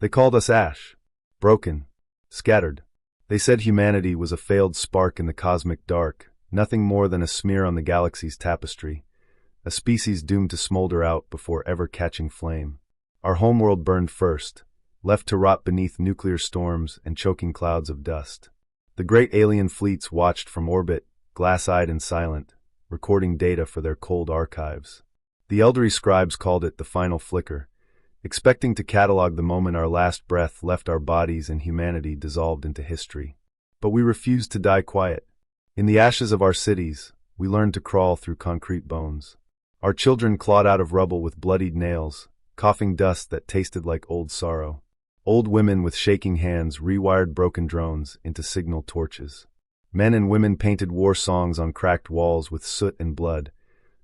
They called us ash. Broken. Scattered. They said humanity was a failed spark in the cosmic dark, nothing more than a smear on the galaxy's tapestry, a species doomed to smolder out before ever catching flame. Our homeworld burned first, left to rot beneath nuclear storms and choking clouds of dust. The great alien fleets watched from orbit, glass-eyed and silent, recording data for their cold archives. The elderly scribes called it the final flicker, expecting to catalog the moment our last breath left our bodies and humanity dissolved into history. But we refused to die quiet. In the ashes of our cities, we learned to crawl through concrete bones. Our children clawed out of rubble with bloodied nails, coughing dust that tasted like old sorrow. Old women with shaking hands rewired broken drones into signal torches. Men and women painted war songs on cracked walls with soot and blood,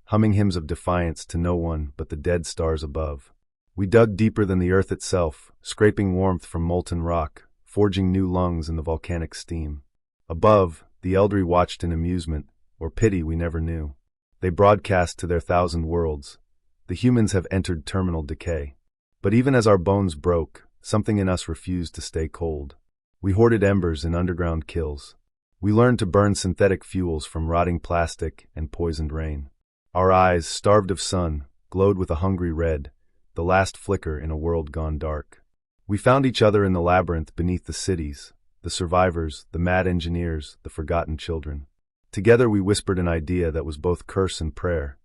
humming hymns of defiance to no one but the dead stars above. We dug deeper than the earth itself, scraping warmth from molten rock, forging new lungs in the volcanic steam. Above, the elderly watched in amusement, or pity we never knew. They broadcast to their 1,000 worlds. The humans have entered terminal decay. But even as our bones broke, something in us refused to stay cold. We hoarded embers in underground kills. We learned to burn synthetic fuels from rotting plastic and poisoned rain. Our eyes, starved of sun, glowed with a hungry red, the last flicker in a world gone dark. We found each other in the labyrinth beneath the cities, the survivors, the mad engineers, the forgotten children. Together we whispered an idea that was both curse and prayer.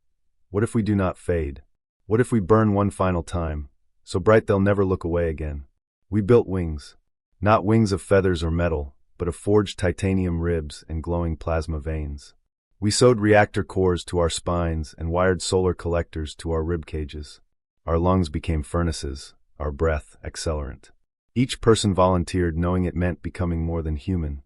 What if we do not fade? What if we burn one final time, so bright they'll never look away again? We built wings. Not wings of feathers or metal, but of forged titanium ribs and glowing plasma veins. We sewed reactor cores to our spines and wired solar collectors to our rib cages. Our lungs became furnaces, our breath accelerant. Each person volunteered knowing it meant becoming more than human,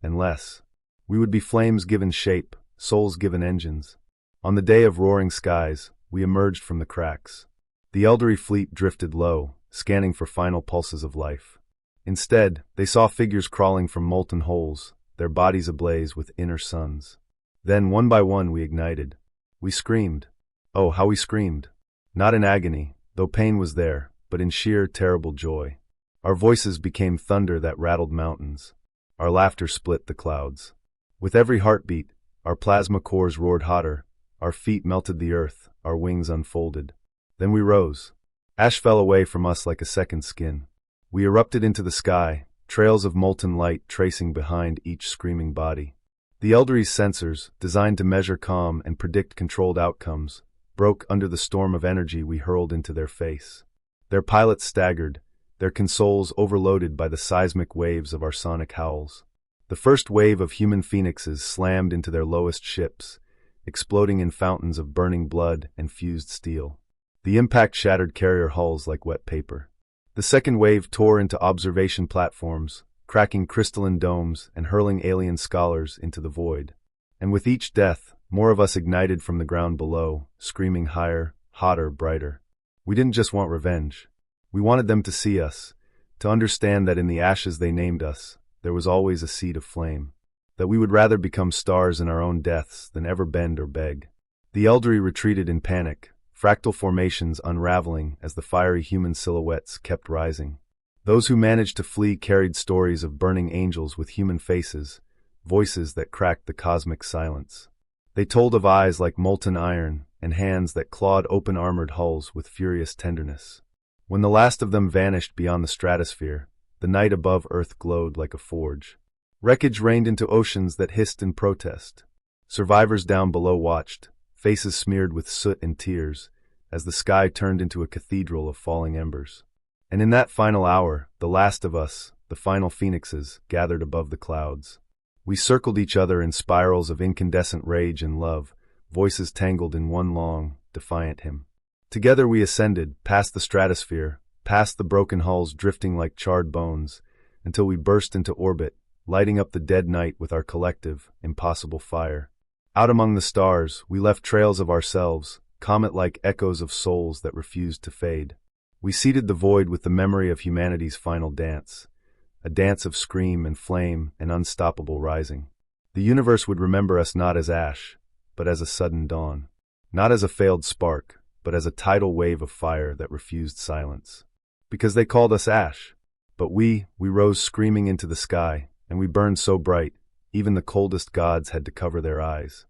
and less. We would be flames given shape, souls given engines. On the day of roaring skies, we emerged from the cracks. The elderly fleet drifted low, scanning for final pulses of life. Instead, they saw figures crawling from molten holes, their bodies ablaze with inner suns. Then, one by one, we ignited. We screamed. Oh, how we screamed. Not in agony, though pain was there, but in sheer, terrible joy. Our voices became thunder that rattled mountains. Our laughter split the clouds. With every heartbeat, our plasma cores roared hotter, our feet melted the earth, our wings unfolded. Then we rose. Ash fell away from us like a second skin. We erupted into the sky, trails of molten light tracing behind each screaming body. The elderly's sensors, designed to measure calm and predict controlled outcomes, broke under the storm of energy we hurled into their face. Their pilots staggered, their consoles overloaded by the seismic waves of our sonic howls. The first wave of human phoenixes slammed into their lowest ships, exploding in fountains of burning blood and fused steel. The impact shattered carrier hulls like wet paper. The second wave tore into observation platforms, cracking crystalline domes and hurling alien scholars into the void. And with each death, more of us ignited from the ground below, screaming higher, hotter, brighter. We didn't just want revenge. We wanted them to see us, to understand that in the ashes they named us, there was always a seed of flame, that we would rather become stars in our own deaths than ever bend or beg. The elderly retreated in panic, fractal formations unraveling as the fiery human silhouettes kept rising. Those who managed to flee carried stories of burning angels with human faces, voices that cracked the cosmic silence. They told of eyes like molten iron and hands that clawed open armored hulls with furious tenderness. When the last of them vanished beyond the stratosphere, the night above Earth glowed like a forge. Wreckage rained into oceans that hissed in protest. Survivors down below watched, faces smeared with soot and tears, as the sky turned into a cathedral of falling embers. And in that final hour, the last of us, the final phoenixes, gathered above the clouds. We circled each other in spirals of incandescent rage and love, voices tangled in one long, defiant hymn. Together we ascended, past the stratosphere, past the broken hulls drifting like charred bones, until we burst into orbit, lighting up the dead night with our collective, impossible fire. Out among the stars, we left trails of ourselves, comet-like echoes of souls that refused to fade. We seeded the void with the memory of humanity's final dance, a dance of scream and flame and unstoppable rising. The universe would remember us not as ash, but as a sudden dawn. Not as a failed spark, but as a tidal wave of fire that refused silence. Because they called us ash. But we rose screaming into the sky, and we burned so bright, even the coldest gods had to cover their eyes.